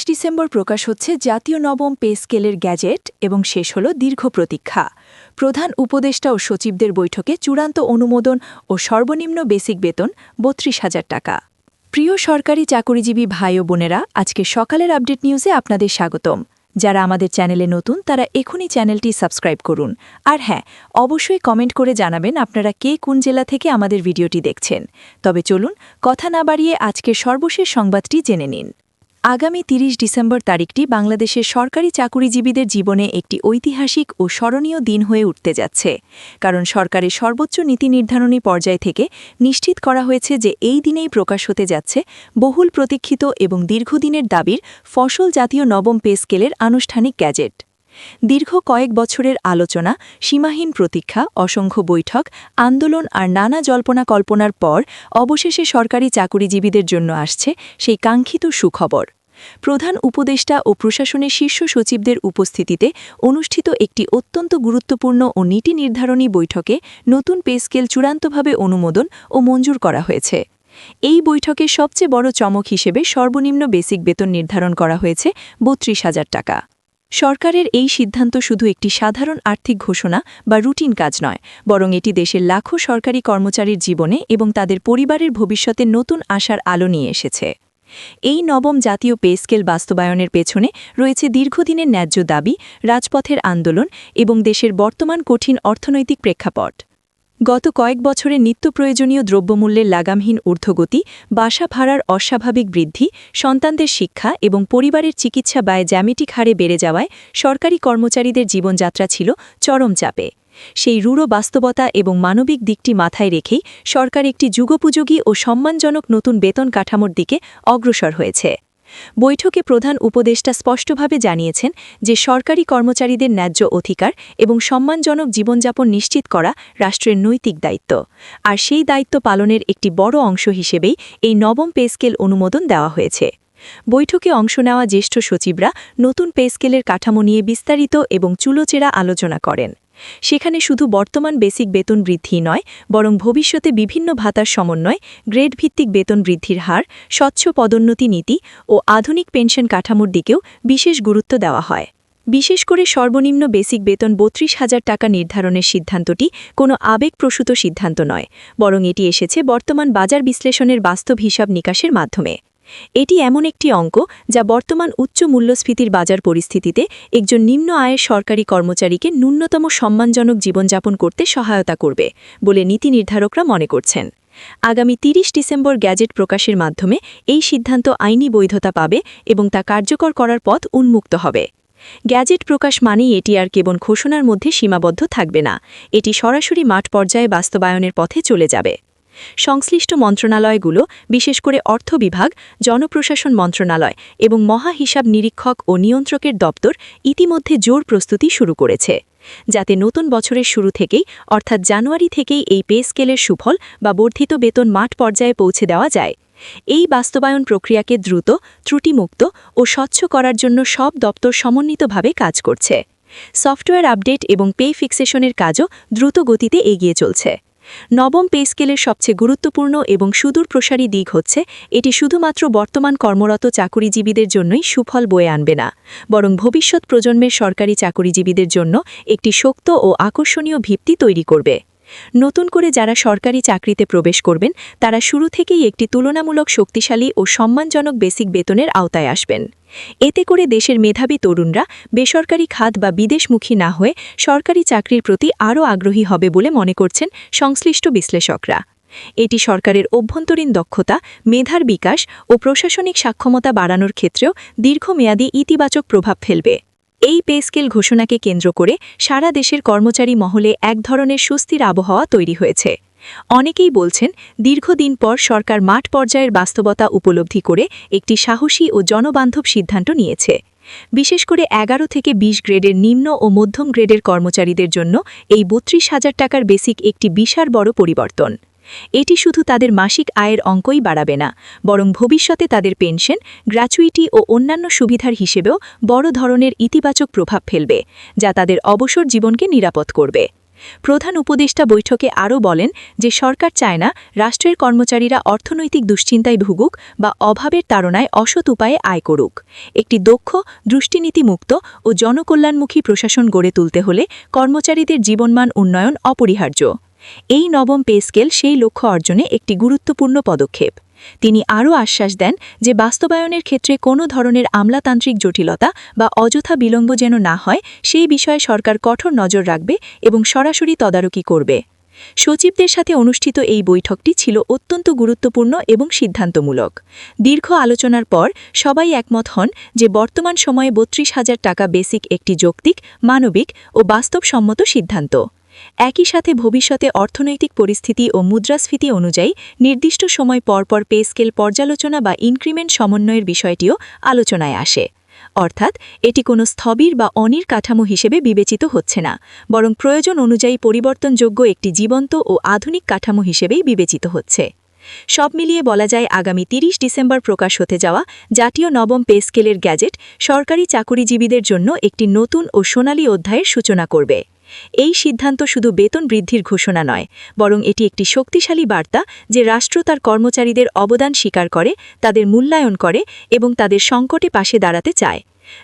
December প্রকাশ হচ্ছে জাতীয় নবম পে স্কেলের গ্যাজেট এবং শেষ হল দীর্ঘ প্রতীক্ষা। প্রধান উপদেষ্টা ও সচিবদের বৈঠকে চূড়ান্ত অনুমোদন ও সর্বনিম্ন বেসিক বেতন ৩২,০০০ টাকা। প্রিয় সরকারি চাকরিজীবী ভাই ও বোনেরা, আজকে সকালের আপডেট নিউজে আপনাদের স্বাগতম। যারা আমাদের চ্যানেলে নতুন তারা এখনই চ্যানেলটি সাবস্ক্রাইব করুন। আর হ্যাঁ, অবশ্যই কমেন্ট করে জানাবেন আপনারা কে কোন জেলা থেকে আমাদের ভিডিওটি দেখছেন। তবে চলুন কথা না বাড়িয়ে আজকের সর্বশেষ সংবাদটি জেনে নিন। আগামী ৩০ ডিসেম্বর তারিখটি বাংলাদেশের সরকারি চাকুরিজীবীদের জীবনে একটি ঐতিহাসিক ও স্মরণীয় দিন হয়ে উঠতে যাচ্ছে, কারণ সরকারের সর্বোচ্চ নীতি নির্ধারণী পর্যায় থেকে নিশ্চিত করা হয়েছে যে এই দিনেই প্রকাশ হতে যাচ্ছে বহুল প্রতীক্ষিত এবং দীর্ঘদিনের দাবির ফসল জাতীয় নবম পে স্কেলের আনুষ্ঠানিক গ্যাজেট। দীর্ঘ কয়েক বছরের আলোচনা, সীমাহীন প্রতীক্ষা, অসংখ্য বৈঠক, আন্দোলন আর নানা জল্পনা কল্পনার পর অবশেষে সরকারি চাকুরিজীবীদের জন্য আসছে সেই কাঙ্ক্ষিত সুখবর। প্রধান উপদেষ্টা ও প্রশাসনের শীর্ষ সচিবদের উপস্থিতিতে অনুষ্ঠিত একটি অত্যন্ত গুরুত্বপূর্ণ ও নীতি নির্ধারণী বৈঠকে নতুন পে স্কেল চূড়ান্তভাবে অনুমোদন ও মঞ্জুর করা হয়েছে। এই বৈঠকে সবচেয়ে বড় চমক হিসেবে সর্বনিম্ন বেসিক বেতন নির্ধারণ করা হয়েছে ৩২,০০০ টাকা। সরকারের এই সিদ্ধান্ত শুধু একটি সাধারণ আর্থিক ঘোষণা বা রুটিন কাজ নয়, বরং এটি দেশের লাখো সরকারি কর্মচারীর জীবনে এবং তাদের পরিবারের ভবিষ্যতে নতুন আশার আলো নিয়ে এসেছে। এই নবম জাতীয় পে স্কেল বাস্তবায়নের পেছনে রয়েছে দীর্ঘদিনের ন্যায্য দাবি, রাজপথের আন্দোলন এবং দেশের বর্তমান কঠিন অর্থনৈতিক প্রেক্ষাপট। গত কয়েক বছরে নিত্য প্রয়োজনীয় দ্রব্যমূল্যের লাগামহীন ঊর্ধ্বগতি, বাসা ভাড়ার অস্বাভাবিক বৃদ্ধি, সন্তানদের শিক্ষা এবং পরিবারের চিকিৎসা ব্যয় জ্যামিতিক হারে বেড়ে যাওয়ায় সরকারি কর্মচারীদের জীবনযাত্রা ছিল চরম চাপে। সেই রূঢ় বাস্তবতা এবং মানবিক দিকটি মাথায় রেখেই সরকার একটি যুগোপযোগী ও সম্মানজনক নতুন বেতন কাঠামোর দিকে অগ্রসর হয়েছে। বৈঠকে প্রধান উপদেষ্টা স্পষ্টভাবে জানিয়েছেন যে সরকারি কর্মচারীদের ন্যায্য অধিকার এবং সম্মানজনক জীবনযাপন নিশ্চিত করা রাষ্ট্রের নৈতিক দায়িত্ব, আর সেই দায়িত্ব পালনের একটি বড় অংশ হিসেবেই এই নবম পে স্কেল অনুমোদন দেওয়া হয়েছে। বৈঠকে অংশ নেওয়া জ্যেষ্ঠ সচিবরা নতুন পে স্কেলের কাঠামো নিয়ে বিস্তারিত এবং চুলোচেরা আলোচনা করেন। সেখানে শুধু বর্তমান বেসিক বেতন বৃদ্ধি নয়, বরং ভবিষ্যতে বিভিন্ন ভাতার সমন্বয়, গ্রেড ভিত্তিক বেতন বৃদ্ধির হার, স্বচ্ছ পদোন্নতি নীতি ও আধুনিক পেনশন কাঠামোর দিকেও বিশেষ গুরুত্ব দেওয়া হয়। বিশেষ করে সর্বনিম্ন বেসিক বেতন ৩২,০০০ টাকা নির্ধারণের সিদ্ধান্তটি কোনো আবেগপ্রসূত সিদ্ধান্ত নয়, বরং এটি এসেছে বর্তমান বাজার বিশ্লেষণের বাস্তব হিসাব নিকাশের মাধ্যমে। এটি এমন একটি অঙ্ক যা বর্তমান উচ্চ মূল্যস্ফীতির বাজার পরিস্থিতিতে একজন নিম্ন আয়ের সরকারি কর্মচারীকে ন্যূনতম সম্মানজনক জীবনযাপন করতে সহায়তা করবে বলে নীতি নির্ধারকরা মনে করছেন। আগামী ৩০ ডিসেম্বর গ্যাজেট প্রকাশের মাধ্যমে এই সিদ্ধান্ত আইনি বৈধতা পাবে এবং তা কার্যকর করার পথ উন্মুক্ত হবে। গ্যাজেট প্রকাশ মানেই এটি আর কেবল ঘোষণার মধ্যে সীমাবদ্ধ থাকবে না, এটি সরাসরি মাঠ পর্যায়ে বাস্তবায়নের পথে চলে যাবে। সংশ্লিষ্ট মন্ত্রণালয়গুলো, বিশেষ করে অর্থ বিভাগ, জনপ্রশাসন মন্ত্রণালয় এবং মহা হিসাব নিরীক্ষক ও নিয়ন্ত্রকের দপ্তর ইতিমধ্যে জোর প্রস্তুতি শুরু করেছে, যাতে নতুন বছরের শুরু থেকেই অর্থাৎ জানুয়ারি থেকেই এই পে স্কেলের সুফল বা বর্ধিত বেতন মাঠ পর্যায়ে পৌঁছে দেওয়া যায়। এই বাস্তবায়ন প্রক্রিয়াকে দ্রুত, ত্রুটিমুক্ত ও স্বচ্ছ করার জন্য সব দপ্তর সমন্বিতভাবে কাজ করছে। সফটওয়্যার আপডেট এবং পে ফিক্সেশনের কাজও দ্রুত গতিতে এগিয়ে চলছে। নবম পে স্কেলের সবচেয়ে গুরুত্বপূর্ণ এবং সুদূরপ্রসারী দিক হচ্ছে এটি শুধুমাত্র বর্তমান কর্মরত চাকুরিজীবীদের জন্যই সুফল বয়ে আনবে না, বরং ভবিষ্যৎ প্রজন্মের সরকারি চাকুরিজীবীদের জন্য একটি শক্ত ও আকর্ষণীয় ভিত্তি তৈরি করবে। নতুন করে যারা সরকারি চাকরিতে প্রবেশ করবেন তারা শুরু থেকেই একটি তুলনামূলক শক্তিশালী ও সম্মানজনক বেসিক বেতনের আওতায় আসবেন। এতে করে দেশের মেধাবী তরুণরা বেসরকারি খাত বা বিদেশমুখী না হয়ে সরকারি চাকরির প্রতি আরও আগ্রহী হবে বলে মনে করছেন সংশ্লিষ্ট বিশ্লেষকরা। এটি সরকারের অভ্যন্তরীণ দক্ষতা, মেধার বিকাশ ও প্রশাসনিক সক্ষমতা বাড়ানোর ক্ষেত্রেও দীর্ঘমেয়াদী ইতিবাচক প্রভাব ফেলবে। এই পে স্কেল ঘোষণাকে কেন্দ্র করে সারা দেশের কর্মচারী মহলে এক ধরনের স্বস্তির আবহাওয়া তৈরি হয়েছে। অনেকেই বলছেন দীর্ঘদিন পর সরকার মাঠ পর্যায়ের বাস্তবতা উপলব্ধি করে একটি সাহসী ও জনবান্ধব সিদ্ধান্ত নিয়েছে। বিশেষ করে ১১ থেকে ২০ গ্রেডের নিম্ন ও মধ্যম গ্রেডের কর্মচারীদের জন্য এই ৩২,০০০ টাকার বেসিক একটি বিশাল বড় পরিবর্তন। এটি শুধু তাদের মাসিক আয়ের অঙ্কই বাড়াবে না, বরং ভবিষ্যতে তাদের পেনশন, গ্র্যাচুইটি ও অন্যান্য সুবিধার হিসেবেও বড় ধরনের ইতিবাচক প্রভাব ফেলবে, যা তাদের অবসর জীবনকে নিরাপদ করবে। প্রধান উপদেষ্টা বৈঠকে আরও বলেন যে সরকার চায় না রাষ্ট্রের কর্মচারীরা অর্থনৈতিক দুশ্চিন্তায় ভুগুক বা অভাবের তাড়নায় অসৎ উপায়ে আয় করুক। একটি দক্ষ, দৃষ্টিনীতিমুক্ত ও জনকল্যাণমুখী প্রশাসন গড়ে তুলতে হলে কর্মচারীদের জীবনমান উন্নয়ন অপরিহার্য। এই নবম পে স্কেল সেই লক্ষ্য অর্জনে একটি গুরুত্বপূর্ণ পদক্ষেপ। তিনি আরও আশ্বাস দেন যে বাস্তবায়নের ক্ষেত্রে কোনো ধরনের আমলাতান্ত্রিক জটিলতা বা অযথা বিলম্ব যেন না হয় সেই বিষয়ে সরকার কঠোর নজর রাখবে এবং সরাসরি তদারকি করবে। সচিবদের সাথে অনুষ্ঠিত এই বৈঠকটি ছিল অত্যন্ত গুরুত্বপূর্ণ এবং সিদ্ধান্তমূলক। দীর্ঘ আলোচনার পর সবাই একমত হন যে বর্তমান সময়ে ৩২,০০০ টাকা বেসিক একটি যৌক্তিক, মানবিক ও বাস্তবসম্মত সিদ্ধান্ত। একই সাথে ভবিষ্যতে অর্থনৈতিক পরিস্থিতি ও মুদ্রাস্ফীতি অনুযায়ী নির্দিষ্ট সময় পরপর পে স্কেল পর্যালোচনা বা ইনক্রিমেন্ট সমন্বয়ের বিষয়টিও আলোচনায় আসে। অর্থাৎ এটি কোনো স্থবির বা অনির কাঠামো হিসেবে বিবেচিত হচ্ছে না, বরং প্রয়োজন অনুযায়ী পরিবর্তনযোগ্য একটি জীবন্ত ও আধুনিক কাঠামো হিসেবেই বিবেচিত হচ্ছে। সব মিলিয়ে বলা যায় আগামী ৩০ ডিসেম্বর প্রকাশ হতে যাওয়া জাতীয় নবম পে স্কেলের গ্যাজেট সরকারি চাকুরিজীবীদের জন্য একটি নতুন ও সোনালী অধ্যায়ের সূচনা করবে। এই সিদ্ধান্ত শুধু বেতন বৃদ্ধির ঘোষণা নয়, বরং এটি একটি শক্তিশালী বার্তা যে রাষ্ট্র তার কর্মচারীদের অবদান স্বীকার করে, তাদের মূল্যায়ন করে এবং তাদের সংকটে পাশে দাঁড়াতে চায়।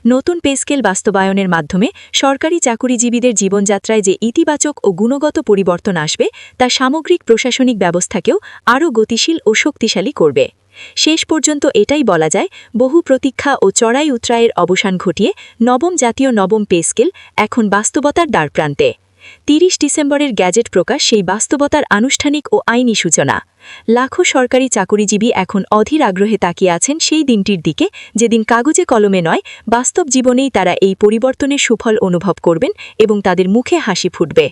নতুন পে স্কেল বাস্তবায়নের মাধ্যমে সরকারি চাকুরিজীবীদের জীবনযাত্রায় যে ইতিবাচক ও গুণগত পরিবর্তন আসবে তা সামগ্রিক প্রশাসনিক ব্যবস্থাকেও আরও গতিশীল ও শক্তিশালী করবে। শেষ পর্যন্ত এটাই বলা যায়, বহু প্রতীক্ষা ও চড়াই উতরায়ের অবসান ঘটিয়ে জাতীয় নবম পে স্কেল এখন বাস্তবতার দ্বারপ্রান্তে। ৩০ ডিসেম্বরের গ্যাজেট প্রকাশ সেই বাস্তবতার আনুষ্ঠানিক ও আইনি সূচনা। লাখো সরকারি চাকুরিজীবী এখন অধীর আগ্রহে তাকিয়ে আছেন সেই দিনটির দিকে, যেদিন কাগজে কলমে নয়, বাস্তব জীবনেই তারা এই পরিবর্তনের সুফল অনুভব করবেন এবং তাদের মুখে হাসি ফুটবে।